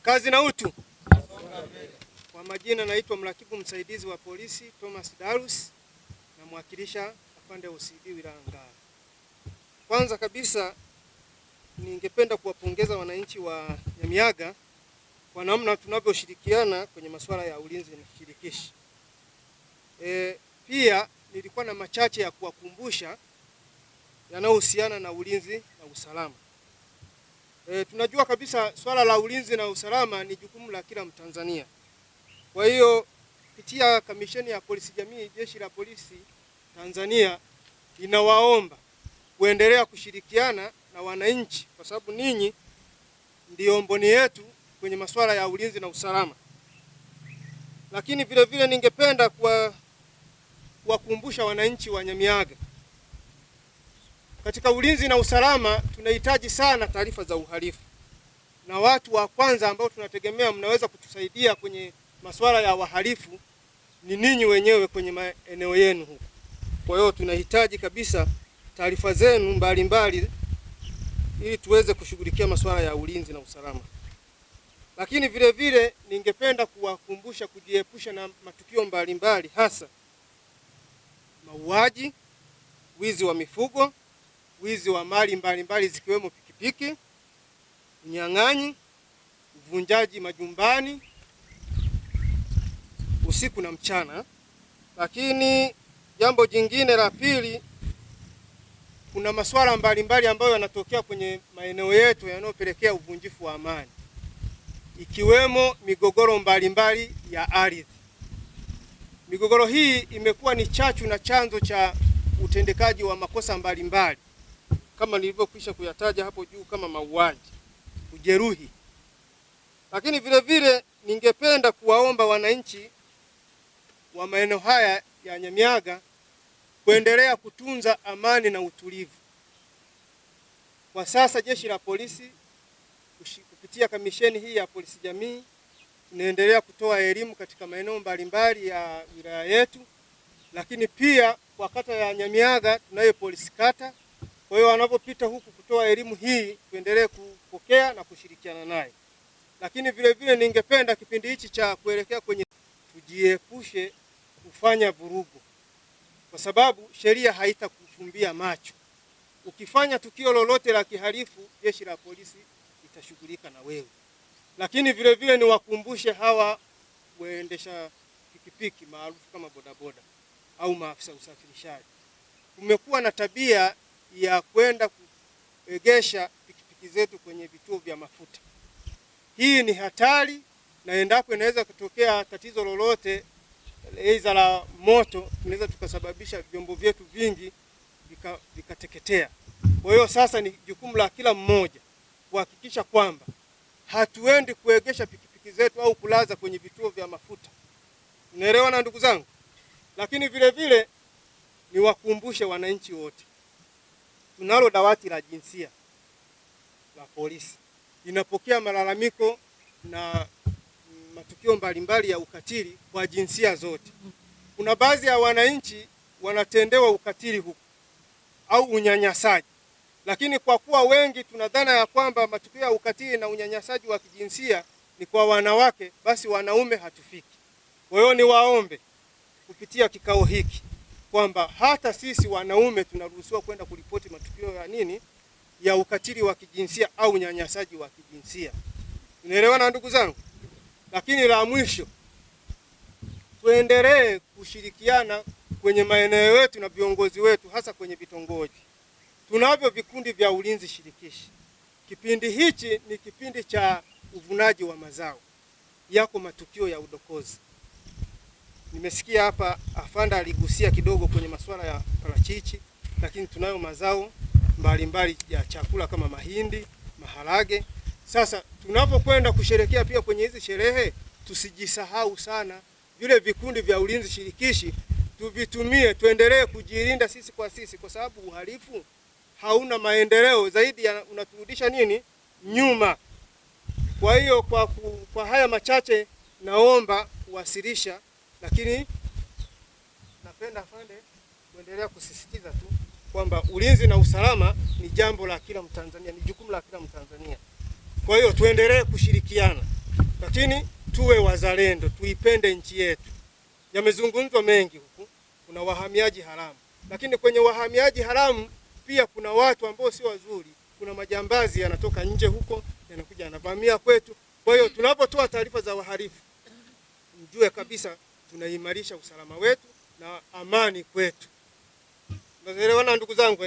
Kazi na utu. Kwa majina naitwa mrakibu msaidizi wa polisi Thomas Darus na mwakilisha afande OCD wilaya Ngara. Kwanza kabisa ningependa kuwapongeza wananchi wa Nyamiaga kwa namna tunavyoshirikiana kwenye masuala ya ulinzi na shirikishi. Pia nilikuwa na machache ya kuwakumbusha yanayohusiana na ulinzi na usalama. Tunajua kabisa swala la ulinzi na usalama ni jukumu la kila Mtanzania. Kwa hiyo kupitia Kamisheni ya Polisi Jamii, Jeshi la Polisi Tanzania inawaomba kuendelea kushirikiana na wananchi kwa sababu ninyi ndio mboni yetu kwenye masuala ya ulinzi na usalama. Lakini vile vile ningependa kuwakumbusha wananchi wa Nyamiaga, katika ulinzi na usalama tunahitaji sana taarifa za uhalifu, na watu wa kwanza ambao tunategemea mnaweza kutusaidia kwenye masuala ya wahalifu ni ninyi wenyewe kwenye maeneo yenu huko. Kwa hiyo tunahitaji kabisa taarifa zenu mbalimbali ili tuweze kushughulikia masuala ya ulinzi na usalama. Lakini vile vile ningependa kuwakumbusha kujiepusha na matukio mbalimbali, hasa mauaji, wizi wa mifugo, wizi wa mali mbalimbali zikiwemo pikipiki, unyang'anyi, uvunjaji majumbani usiku na mchana. Lakini jambo jingine la pili, kuna masuala mbalimbali ambayo yanatokea kwenye maeneo yetu yanayopelekea uvunjifu wa amani, ikiwemo migogoro mbalimbali ya ardhi. Migogoro hii imekuwa ni chachu na chanzo cha utendekaji wa makosa mbalimbali kama nilivyokwisha kuyataja hapo juu, kama mauaji, ujeruhi. Lakini vile vile ningependa kuwaomba wananchi wa maeneo haya ya Nyamiaga kuendelea kutunza amani na utulivu. Kwa sasa Jeshi la Polisi kupitia kamisheni hii ya Polisi Jamii tunaendelea kutoa elimu katika maeneo mbalimbali ya wilaya yetu, lakini pia kwa kata ya Nyamiaga tunayo polisi kata. Kwa hiyo wanapopita huku kutoa elimu hii tuendelee kupokea na kushirikiana naye. Lakini vile vile ningependa kipindi hichi cha kuelekea kwenye tujiepushe kufanya vurugu, kwa sababu sheria haitakufumbia macho. Ukifanya tukio lolote la kihalifu, Jeshi la Polisi litashughulika na wewe. Lakini vile vile niwakumbushe hawa waendesha pikipiki maarufu kama bodaboda au maafisa usafirishaji, kumekuwa na tabia ya kwenda kuegesha pikipiki zetu kwenye vituo vya mafuta. Hii ni hatari, na endapo inaweza kutokea tatizo lolote aidha la moto, tunaweza tukasababisha vyombo vyetu vingi vikateketea. Kwa hiyo sasa ni jukumu la kila mmoja kuhakikisha kwamba hatuendi kuegesha pikipiki zetu au kulaza kwenye vituo vya mafuta. Unaelewa na ndugu zangu? Lakini vile vile niwakumbushe wananchi wote, tunalo dawati la jinsia la polisi, linapokea malalamiko na matukio mbalimbali ya ukatili kwa jinsia zote. Kuna baadhi ya wananchi wanatendewa ukatili huku au unyanyasaji, lakini kwa kuwa wengi tunadhana ya kwamba matukio ya ukatili na unyanyasaji wa kijinsia ni kwa wanawake, basi wanaume hatufiki. Kwa hiyo niwaombe kupitia kikao hiki kwamba hata sisi wanaume tunaruhusiwa kwenda kuripoti matukio ya ukatili wa kijinsia au unyanyasaji wa kijinsia. Unaelewana ndugu zangu? Lakini la mwisho, tuendelee kushirikiana kwenye maeneo yetu na viongozi wetu, hasa kwenye vitongoji. Tunavyo vikundi vya ulinzi shirikishi. Kipindi hichi ni kipindi cha uvunaji wa mazao, yako matukio ya udokozi. Nimesikia hapa afanda aligusia kidogo kwenye masuala ya parachichi, lakini tunayo mazao mbalimbali ya chakula kama mahindi, maharage. Sasa tunapokwenda kusherekea pia kwenye hizi sherehe, tusijisahau sana vile vikundi vya ulinzi shirikishi, tuvitumie, tuendelee kujilinda sisi kwa sisi, kwa sababu uhalifu hauna maendeleo, zaidi unaturudisha nyuma. Kwa hiyo kwa haya machache naomba kuwasilisha, lakini napenda afande kuendelea kusisitiza tu kwamba ulinzi na usalama ni jambo la kila Mtanzania, ni jukumu la kila Mtanzania. Kwa hiyo tuendelee kushirikiana. lakini tuwe wazalendo, tuipende nchi yetu. Yamezungumzwa mengi huku, kuna wahamiaji haramu, lakini kwenye wahamiaji haramu pia kuna watu ambao si wazuri. Kuna majambazi yanatoka nje huko yanakuja yanavamia kwetu. Kwa hiyo tunapotoa taarifa za wahalifu, mjue kabisa tunaimarisha usalama wetu na amani kwetu. Mnaelewana ndugu zangu?